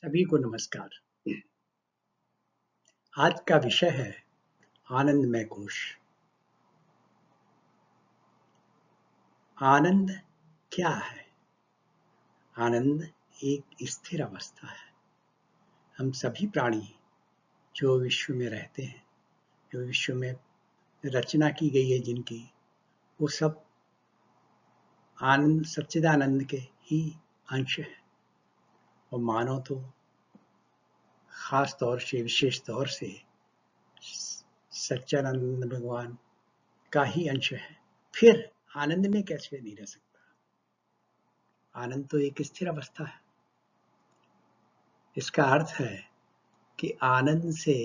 सभी को नमस्कार। आज का विषय है आनंदमय कोश। आनंद क्या है? आनंद एक स्थिर अवस्था है। हम सभी प्राणी जो विश्व में रहते हैं, जो विश्व में रचना की गई है जिनकी, वो सब आनंद सच्चिदानंद के ही अंश है। और मानव तो खास तौर से, विशेष तौर से सच्चिदानंद भगवान का ही अंश है। फिर आनंद में कैसे नहीं रह सकता? आनंद तो एक स्थिर अवस्था है। इसका अर्थ है कि आनंद से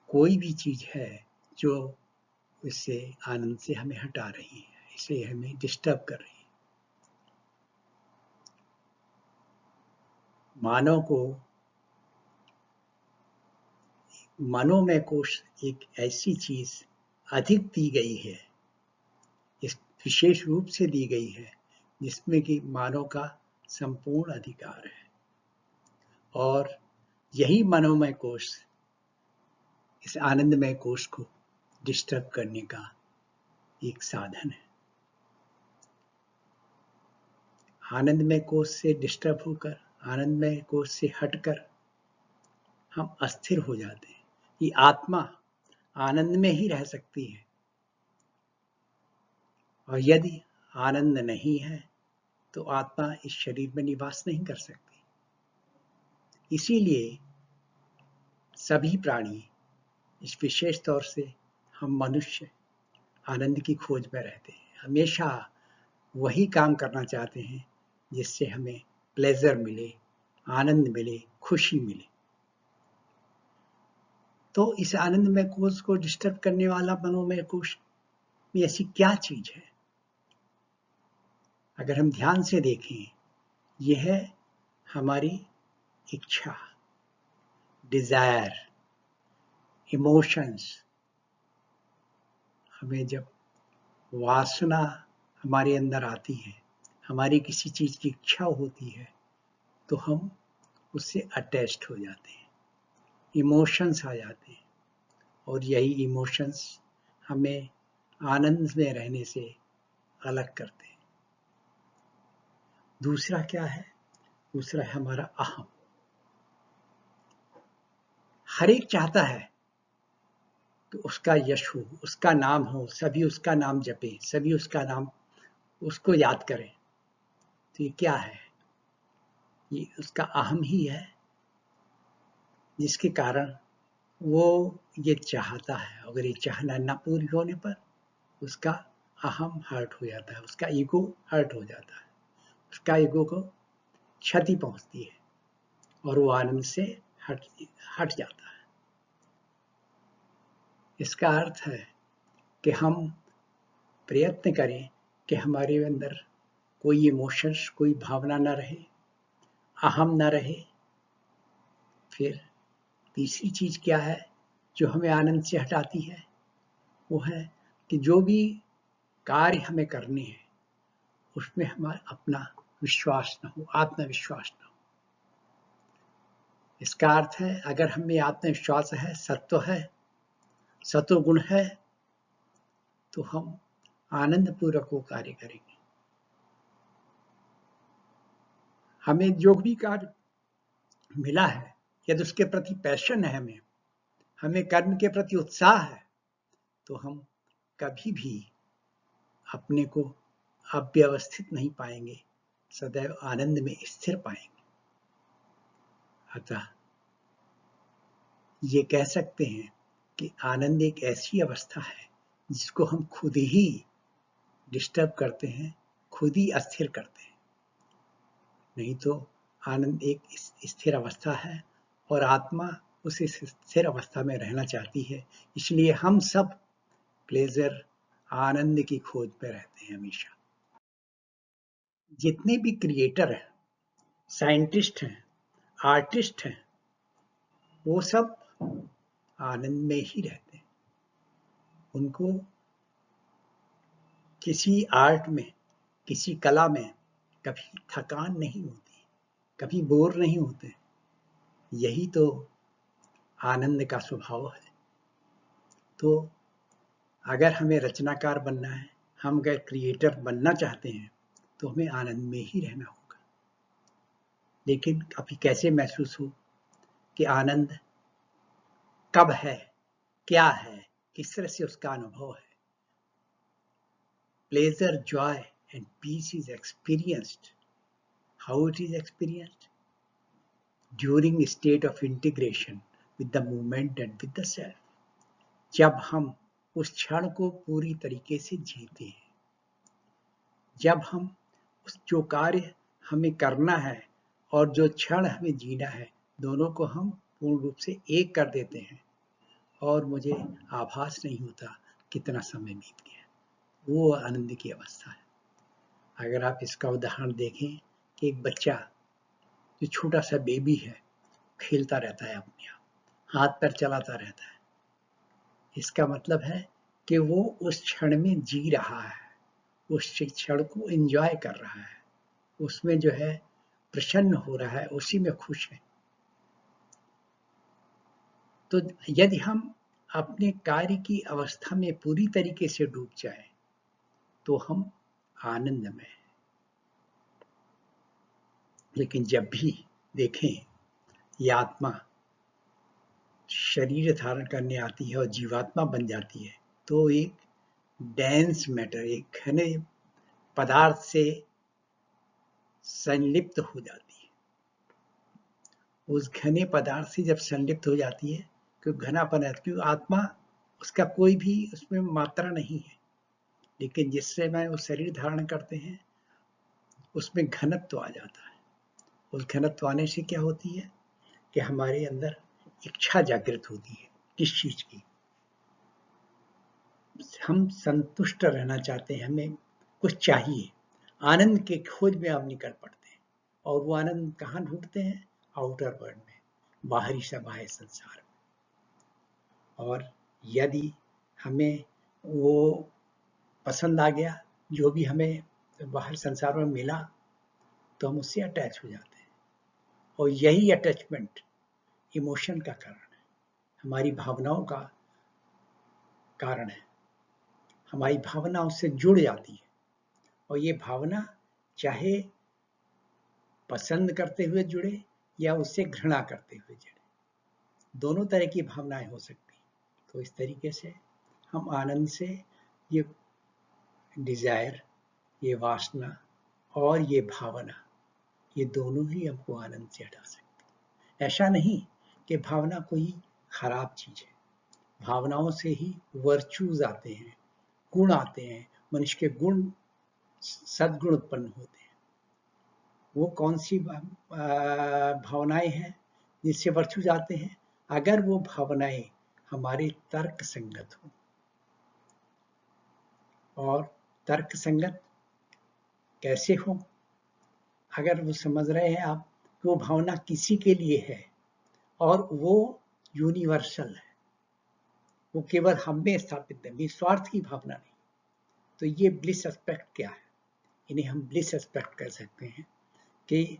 कोई भी चीज है जो इससे आनंद से हमें हटा रही है, इसे हमें डिस्टर्ब कर रही है। मानव को मनोमय कोश एक ऐसी चीज अधिक दी गई है, इस विशेष रूप से दी गई है, जिसमें कि मानव का संपूर्ण अधिकार है। और यही मनोमय कोश इस आनंदमय कोश को डिस्टर्ब करने का एक साधन है। आनंदमय कोश से डिस्टर्ब होकर, आनंदमय कोश से हटकर हम अस्थिर हो जाते हैं। ये आत्मा आनंद में ही रह सकती है, और यदि आनंद नहीं है तो आत्मा इस शरीर में निवास नहीं कर सकती। इसीलिए सभी प्राणी, इस विशेष तौर से हम मनुष्य, आनंद की खोज में रहते हैं। हमेशा वही काम करना चाहते हैं जिससे हमें प्लेजर मिले, आनंद मिले, खुशी मिले। तो इस आनंदमय कोश को डिस्टर्ब करने वाला मनोमय कोश में ऐसी क्या चीज है? अगर हम ध्यान से देखें, यह है हमारी इच्छा, डिजायर, इमोशंस। हमें जब वासना हमारे अंदर आती है, हमारी किसी चीज की इच्छा होती है, तो हम उससे अटैच्ड हो जाते हैं, इमोशंस आ जाते हैं, और यही इमोशंस हमें आनंद में रहने से अलग करते हैं। दूसरा क्या है? दूसरा है हमारा अहम। हर एक चाहता है कि उसका यश हो, उसका नाम हो, सभी उसका नाम जपें, सभी उसका नाम, उसको याद करें। तो ये क्या है? ये उसका अहम ही है, जिसके कारण वो ये चाहता है। अगर ये चाहना ना पूरी होने पर उसका अहम हर्ट हो जाता है, उसका ईगो हर्ट हो जाता है, उसका ईगो को क्षति पहुंचती है और वो आनंद से हट जाता है। इसका अर्थ है कि हम प्रयत्न करें कि हमारे अंदर कोई इमोशंस, कोई भावना न रहे, अहम न रहे। फिर तीसरी चीज क्या है जो हमें आनंद से हटाती है? वो है कि जो भी कार्य हमें करने हैं उसमें हमारा अपना विश्वास न हो, आत्मविश्वास न हो। इसका अर्थ है अगर हमें आत्मविश्वास है, सत्व है, सत्व गुण है, तो हम आनंद पूर्वक वो कार्य करेंगे। हमें जो भी कार्य मिला है, यदि उसके प्रति पैशन है, हमें कर्म के प्रति उत्साह है, तो हम कभी भी अपने को अव्यवस्थित नहीं पाएंगे, सदैव आनंद में स्थिर पाएंगे। अतः ये कह सकते हैं कि आनंद एक ऐसी अवस्था है जिसको हम खुद ही डिस्टर्ब करते हैं, खुद ही अस्थिर करते हैं। नहीं तो आनंद एक स्थिर अवस्था है और आत्मा उस स्थिर अवस्था में रहना चाहती है। इसलिए हम सब प्लेजर, आनंद की खोज में रहते हैं हमेशा। जितने भी क्रिएटर हैं, साइंटिस्ट हैं, आर्टिस्ट हैं, वो सब आनंद में ही रहते हैं। उनको किसी आर्ट में, किसी कला में कभी थकान नहीं होती। कभी बोर नहीं होते। यही तो आनंद का स्वभाव है। तो अगर हमें रचनाकार बनना है, हम अगर क्रिएटर बनना चाहते हैं, तो हमें आनंद में ही रहना होगा। लेकिन अभी कैसे महसूस हो कि आनंद कब है, क्या है, किस तरह से उसका अनुभव है। Pleasure, joy and peace is experienced. How it is experienced? During a state of integration with the movement and with the self. जब हम उस क्षण को पूरी तरीके से जीते हैं, जब हम उस जो कार्य हमें करना है और जो क्षण हमें जीना है, दोनों को हम पूर्ण रूप से एक कर देते हैं और मुझे आभास नहीं होता कितना समय बीत गया। वो आनंद की अवस्था है। अगर आप इसका उदाहरण देखें कि एक बच्चा जो छोटा सा बेबी है, खेलता रहता है अपने आप, हाथ पैर चलाता रहता है, इसका मतलब है कि वो उस क्षण में जी रहा है, उस क्षण को एंजॉय कर रहा है, उसमें जो है प्रसन्न हो रहा है, उसी में खुश है। तो यदि हम अपने कार्य की अवस्था में पूरी तरीके से डूब जाए तो हम आनंद में हैं। लेकिन जब भी देखें ये आत्मा शरीर धारण करने आती है और जीवात्मा बन जाती है, तो एक डेंस मैटर, एक घने पदार्थ से संलिप्त हो जाती है। उस घने पदार्थ से जब संलिप्त हो जाती है, क्योंकि घनापन है, क्योंकि आत्मा उसका कोई भी उसमें मात्रा नहीं है, लेकिन जिस समय वो शरीर धारण करते हैं उसमें घनत्व आ जाता है। उस घनत्व आने से क्या होती है कि हमारे अंदर इच्छा जागृत होती है। किस चीज की? हम संतुष्ट रहना चाहते हैं, हमें कुछ चाहिए, आनंद के खोज में हम निकल पड़ते हैं। और वो आनंद कहाँ ढूंढते हैं? आउटर वर्ल्ड में, बाहरी से बाह्य संसार में। और यदि हमें वो पसंद आ गया, जो भी हमें बाहर संसार में मिला, तो हम उससे अटैच हो जाते हैं। और यही अटैचमेंट इमोशन का कारण है, हमारी भावनाओं का कारण है। हमारी भावना उससे जुड़ जाती है और ये भावना चाहे पसंद करते हुए जुड़े या उससे घृणा करते हुए जुड़े, दोनों तरह की भावनाएं हो सकती। तो इस तरीके से हम आनंद से ये डिजायर, ये वासना और ये भावना, ये दोनों ही हमको आनंद से हटा सकती। ऐसा नहीं कि भावना कोई खराब चीज है, भावनाओं से ही वर्चूज आते हैं, गुण आते हैं, मनुष्य के गुण, सद्गुण उत्पन्न होते हैं। वो कौन सी भावनाएं हैं जिससे वर्चूज आते हैं? अगर वो भावनाएं हमारे तर्क संगत हो। और तर्क संगत कैसे हो? अगर वो समझ रहे हैं आप कि वो भावना किसी के लिए है और वो यूनिवर्सल है, वो केवल हम में स्थापित है, निस्वार्थ की भावना नहीं, तो ये ब्लिस एस्पेक्ट क्या है? इन्हें हम ब्लिस एस्पेक्ट कह सकते हैं कि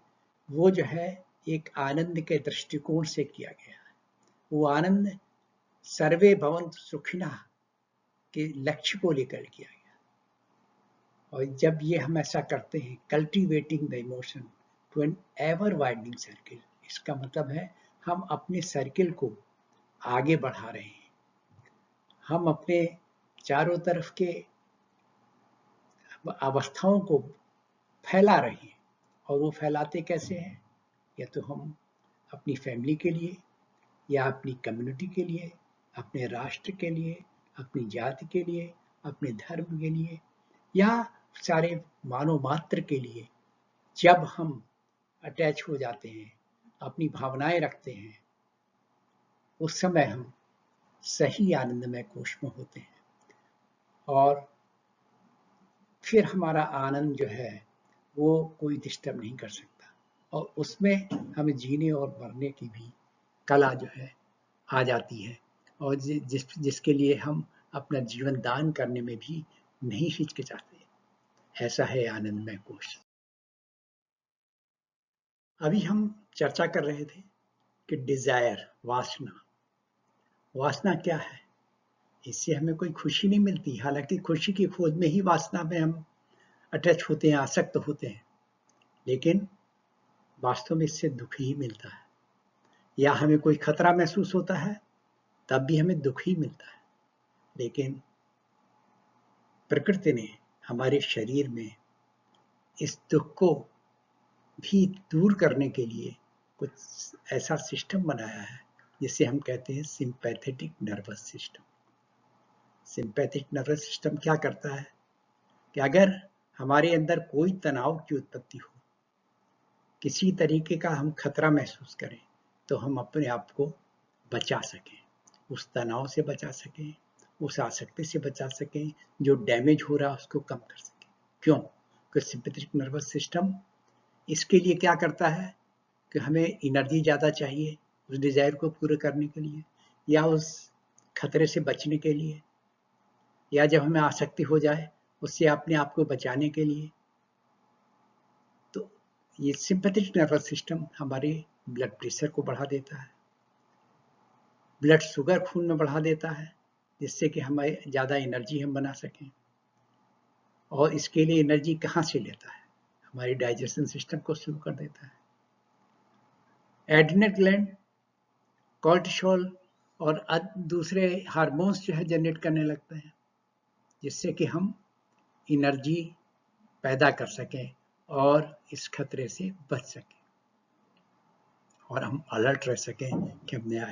वो जो है एक आनंद के दृष्टिकोण से किया गया है। वो आनंद सर्वे भवन्तु सुखिनः के लक्ष्य को लेकर किया गया। और जब ये हम ऐसा करते हैं, cultivating the emotion to an ever widening circle, इसका मतलब है हम अपने सर्किल को आगे बढ़ा रहे हैं, हम अपने चारों तरफ के अवस्थाओं को फैला रहे हैं। और वो फैलाते कैसे हैं? या तो हम अपनी फैमिली के लिए, या अपनी कम्युनिटी के लिए, अपने राष्ट्र के लिए, अपनी जाति के लिए, अपने धर्म के लिए, या सारे मानव मात्र के लिए। जब हम अटैच हो जाते हैं, अपनी भावनाएं रखते हैं, उस समय हम सही आनंदमय कोश में होते हैं और फिर हमारा आनंद जो है वो कोई डिस्टर्ब नहीं कर सकता और उसमें हमें जीने और मरने की भी कला जो है आ जाती है और जिसके लिए हम अपना जीवन दान करने में भी नहीं हिचकिचाते। ऐसा है आनंदमय कोश। अभी हम चर्चा कर रहे थे कि डिजायर, वासना, वासना क्या है? इससे हमें कोई खुशी नहीं मिलती, हालांकि खुशी की खोज में ही वासना में हम अटैच होते हैं, आसक्त होते हैं, लेकिन वास्तव में इससे दुख ही मिलता है। या हमें कोई खतरा महसूस होता है तब भी हमें दुख ही मिलता है। लेकिन प्रकृति ने हमारे शरीर में इस दुख को भी दूर करने के लिए कुछ ऐसा सिस्टम बनाया है जिसे हम कहते हैं sympathetic nervous system. Sympathetic nervous system क्या करता है कि अगर हमारे अंदर कोई तनाव की उत्पत्ति हो, किसी तरीके का हम खतरा महसूस करें, तो हम अपने आप को बचा सकें, उस तनाव से बचा सकें, उस आसक्ति से बचा सकें, जो डैमेज हो रहा है उसको कम कर सकें। क्यों? क्योंकि सिंपैथिक नर्वस सिस्टम इसके लिए क्या करता है कि हमें एनर्जी ज़्यादा चाहिए उस डिजायर को पूरे करने के लिए, या उस खतरे से बचने के लिए, या जब हमें आसक्ति हो जाए उससे अपने आप को बचाने के लिए। तो ये सिंपैथिक नर्वस सिस्टम हमारे ब्लड प्रेशर को बढ़ा देता है, ब्लड शुगर खून में बढ़ा देता है, जिससे कि हमें ज़्यादा एनर्जी हम बना सकें। और इसके लिए एनर्जी कहाँ से लेता है? हमारी डाइजेशन सिस्टम को शुरू कर देता है। एड्रिनल ग्लैंड कॉर्टिसोल और दूसरे हार्मोन्स जो है जनरेट करने लगते हैं, जिससे कि हम एनर्जी पैदा कर सकें और इस खतरे से बच सकें और हम अलर्ट रह सकें कि हम नया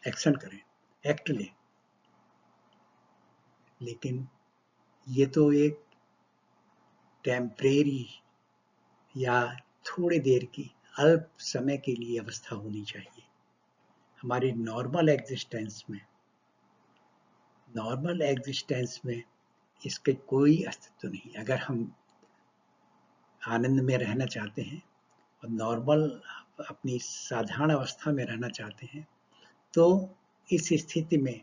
एक्शन करें, एक्ट लें। लेकिन ये तो एक टेम्परेरी या थोड़ी देर की अल्प समय के लिए अवस्था होनी चाहिए। हमारे नॉर्मल एग्जिस्टेंस में इसके कोई अस्तित्व नहीं। अगर हम आनंद में रहना चाहते हैं और नॉर्मल अपनी साधारण अवस्था में रहना चाहते हैं, तो इस स्थिति में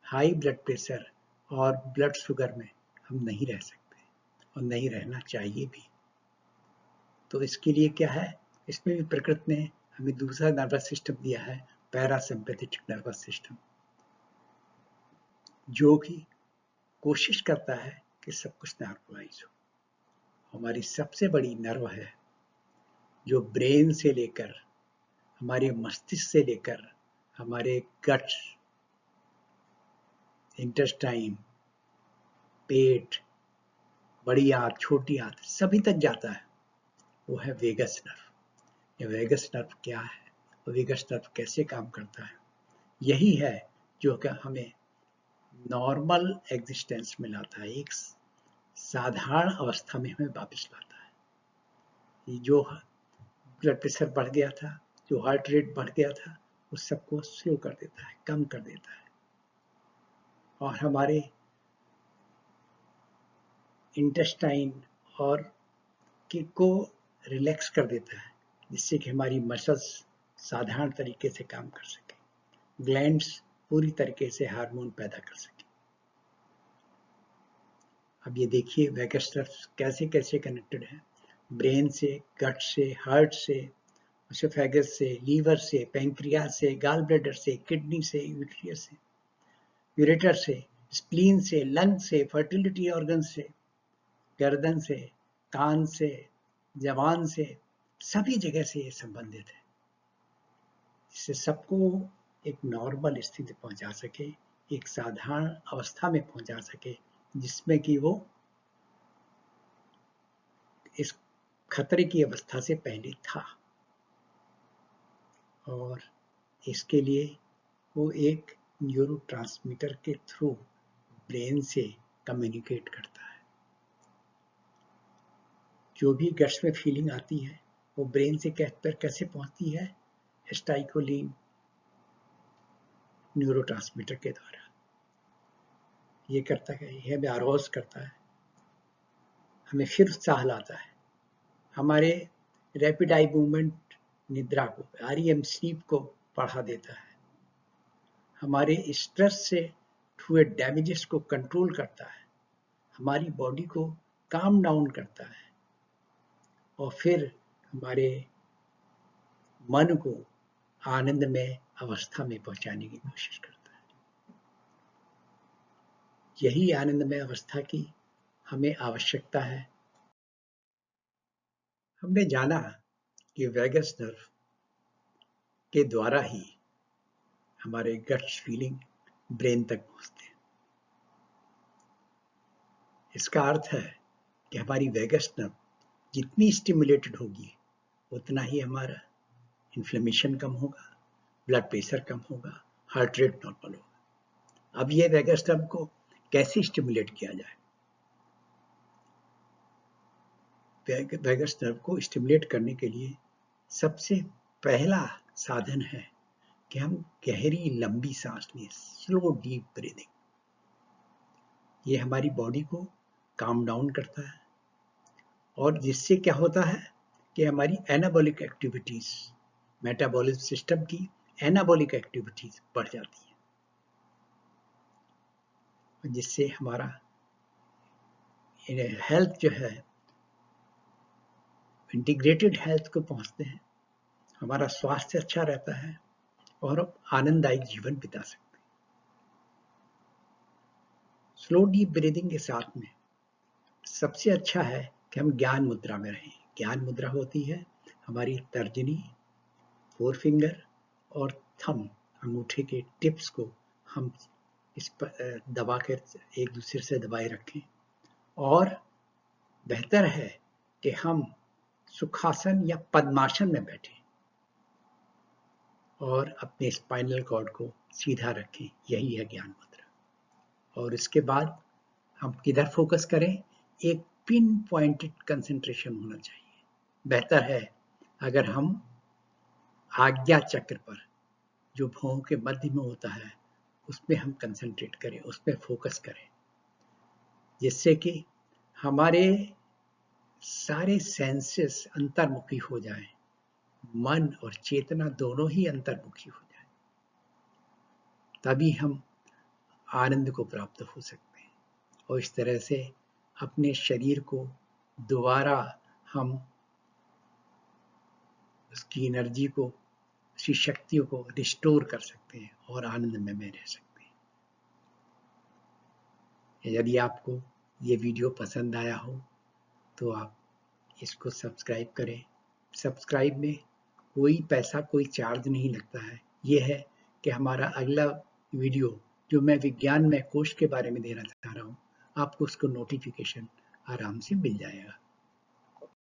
हाई ब्लड प्रेशर और ब्लड शुगर में हम नहीं रह सकते और नहीं रहना चाहिए भी। तो इसके लिए क्या है, इसमें भी प्रकृति ने हमें दूसरा नर्वस सिस्टम दिया है, पैरासिम्पैथेटिक नर्वस सिस्टम, जो कि कोशिश करता है कि सब कुछ नॉर्मलाइज हो। हमारी सबसे बड़ी नर्व है जो ब्रेन से लेकर हमारे मस्तिष्क से लेकर हमारे गट्स, इंटेस्टाइन, पेट, बड़ी आंत, छोटी आंत, सभी तक जाता है, वो है वेगस नर्व। ये वेगस नर्व क्या है, वेगस नर्व कैसे काम करता है, यही है जो कि हमें नॉर्मल एग्जिस्टेंस में लाता है, एक साधारण अवस्था में हमें वापस लाता है। ये जो ब्लड प्रेशर बढ़ गया था, जो हार्ट रेट बढ़ गया था, उस सबको स्लो कर देता है, कम कर देता है और हमारे इंटेस्टाइन और को रिलैक्स कर देता है, जिससे कि हमारी मसल्स साधारण तरीके से काम कर सके, ग्लैंड्स पूरी तरीके से हार्मोन पैदा कर सके। अब ये देखिए वेगस नर्व कैसे कैसे कनेक्टेड है, ब्रेन से, गट से, हार्ट से, एसोफेगस से, लीवर से, पैंक्रियास से, गॉल ब्लैडर से, किडनी से, यूट्रियस से, यूरेटर से, स्प्लीन से, लंग से, फर्टिलिटी ऑर्गन से, गर्दन से, कान से, जबान से, सभी जगह से ये संबंधित है, जिससे सबको एक नॉर्मल स्थिति पहुंचा सके, एक साधारण अवस्था में पहुंचा सके, जिसमें कि वो इस खतरे की अवस्था से पहले था। और इसके लिए वो एक न्यूरोट्रांसमीटर के थ्रू ब्रेन से कम्युनिकेट करता है। जो भी गट्स में फीलिंग आती है वो ब्रेन से कैसे पहुंचती है, एस्टाइकोलिन न्यूरोट्रांसमीटर के द्वारा। ये करता है, ये हमें अरोज करता है, हमें फिर उत्साह लाता है, हमारे रैपिड आई मूवमेंट निद्रा को, REM स्लीप को बढ़ा देता है, हमारे स्ट्रेस से हुए डैमेजेस को कंट्रोल करता है, हमारी बॉडी को काम डाउन करता है और फिर हमारे मन को आनंदमय अवस्था में पहुंचाने की कोशिश करता है। यही आनंदमय अवस्था की हमें आवश्यकता है। हमने जाना कि वैगस नर्व के द्वारा ही हमारे गट्स फीलिंग ब्रेन तक पहुंचते हैं। इसका अर्थ है कि हमारी वैगस नर्व जितनी स्टिमुलेटेड होगी उतना ही हमारा इन्फ्लेमेशन कम होगा, ब्लड प्रेशर कम होगा, हार्ट रेट नॉर्मल होगा। अब ये वैगस नर्व को कैसे स्टिमुलेट किया जाए? वैगस नर्व को स्टिमुलेट करने के लिए सबसे पहला साधन है कि हम गहरी लंबी सांस लें, स्लो डीप ब्रीदिंग। ये हमारी बॉडी को काम डाउन करता है और जिससे क्या होता है कि हमारी एनाबॉलिक एक्टिविटीज, मेटाबॉलिज्म सिस्टम की एनाबॉलिक एक्टिविटीज बढ़ जाती है, जिससे हमारा हेल्थ जो है इंटीग्रेटेड हेल्थ को पहुंचते हैं, हमारा स्वास्थ्य अच्छा रहता है और हम आनंददायक जीवन बिता सकते हैं। स्लो डीप ब्रीदिंग के साथ में सबसे अच्छा है कि हम ज्ञान मुद्रा में रहें। ज्ञान मुद्रा होती है हमारी तर्जनी, फोर फिंगर और थंब, अंगूठे के टिप्स को हम इस पर दबा कर एक दूसरे से दबाए रखें और बेहतर है कि हम सुखासन या पद्मासन में बैठें और अपने स्पाइनल कॉर्ड को सीधा रखें। यही है ज्ञान मुद्रा। और इसके बाद हम किधर फोकस करें? एक पिन पॉइंटेड कंसंट्रेशन होना चाहिए। बेहतर है अगर हम आज्ञा चक्र पर, जो भौं के मध्य में होता है, उसमें हम कंसंट्रेट करें, उसमें फोकस करें, जिससे कि हमारे सारे सेंसेस अंतर्मुखी हो जाएं, मन और चेतना दोनों ही अंतर्मुखी हो जाएं, तभी हम आनंद को प्राप्त हो सकते हैं। और इस तरह से अपने शरीर को दोबारा हम उसकी एनर्जी को, उसकी शक्तियों को रिस्टोर कर सकते हैं और आनंद में रह सकते हैं। यदि आपको ये वीडियो पसंद आया हो तो आप इसको सब्सक्राइब करें। सब्सक्राइब में कोई पैसा, कोई चार्ज नहीं लगता है। ये है कि हमारा अगला वीडियो जो मैं विज्ञान में कोश के बारे में देना चाह रहा हूँ, आपको उसको नोटिफिकेशन आराम से मिल जाएगा।